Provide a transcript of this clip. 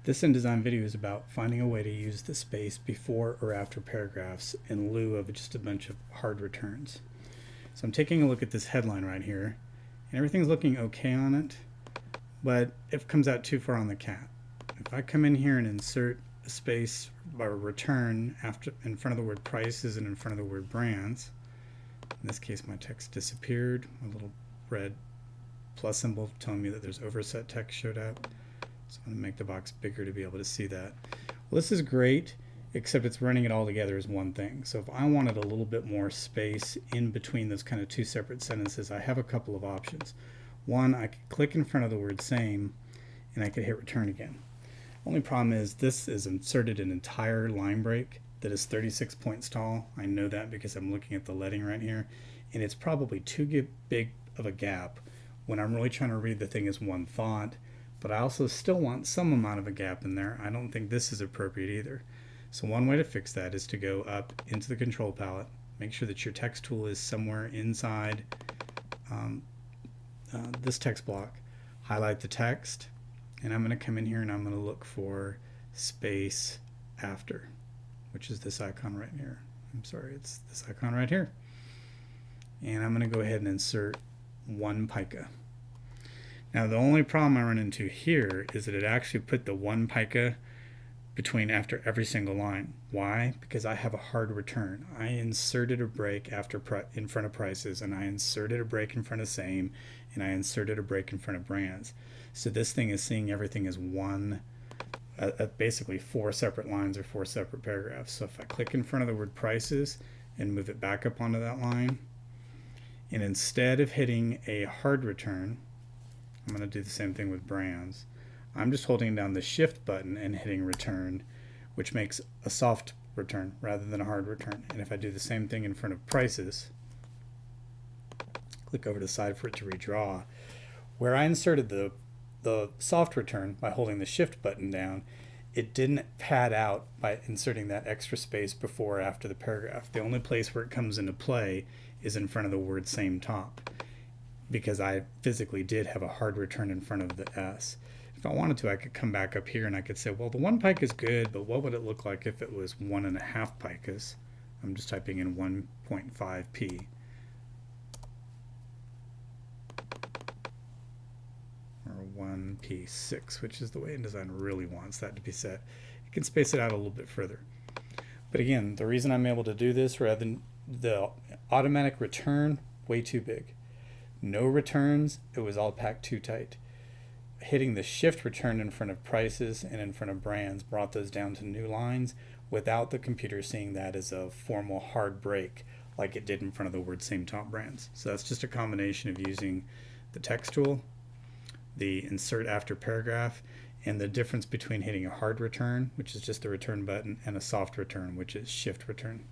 This InDesign video is about finding a way to use the space before or after paragraphs in lieu of just a bunch of hard returns. So I'm taking a look at this headline right here, and everything's looking okay on it, but it comes out too far on the cat. If I come in here and insert a space or return after in front of the word prices and in front of the word brands, in this case my text disappeared, my little red plus symbol telling me that there's overset text showed up. So I'm going to make the box bigger to be able to see that. Well, this is great, except it's running it all together as one thing. So if I wanted a little bit more space in between those kind of two separate sentences, I have a couple of options. One, I could click in front of the word same, and I could hit return again. Only problem is this is inserted an entire line break that is 36 points tall. I know that because I'm looking at the leading right here, and it's probably too big of a gap when I'm really trying to read the thing as one thought. But I also still want some amount of a gap in there. I don't think this is appropriate either. So one way to fix that is to go up into the control palette, make sure that your text tool is somewhere inside this text block, highlight the text, and I'm going to come in here and I'm going to look for space after, which is this icon right here. I'm sorry, it's this icon right here. And I'm going to go ahead and insert one pica. Now the only problem I run into here is that it actually put the one pica between after every single line. Why? Because I have a hard return. I inserted a break after in front of prices, and I inserted a break in front of same, and I inserted a break in front of brands. So this thing is seeing everything as one, basically four separate lines or four separate paragraphs. So if I click in front of the word prices and move it back up onto that line, and instead of hitting a hard return, I'm going to do the same thing with brands. I'm just holding down the shift button and hitting return, which makes a soft return rather than a hard return. And if I do the same thing in front of prices, click over to the side for it to redraw, where I inserted the soft return by holding the shift button down, it didn't pad out by inserting that extra space before or after the paragraph. The only place where it comes into play is in front of the word same top, because I physically did have a hard return in front of the S. If I wanted to, I could come back up here and I could say, well, the one pica is good, but what would it look like if it was 1.5 picas? I'm just typing in 1.5p. Or 1p6, which is the way InDesign really wants that to be set. You can space it out a little bit further. But again, the reason I'm able to do this rather than the automatic return, way too big. No returns, it was all packed too tight. Hitting the shift return in front of prices and in front of brands brought those down to new lines without the computer seeing that as a formal hard break like it did in front of the word same top brands. So that's just a combination of using the text tool, the insert after paragraph, and the difference between hitting a hard return, which is just the return button, and a soft return, which is shift return.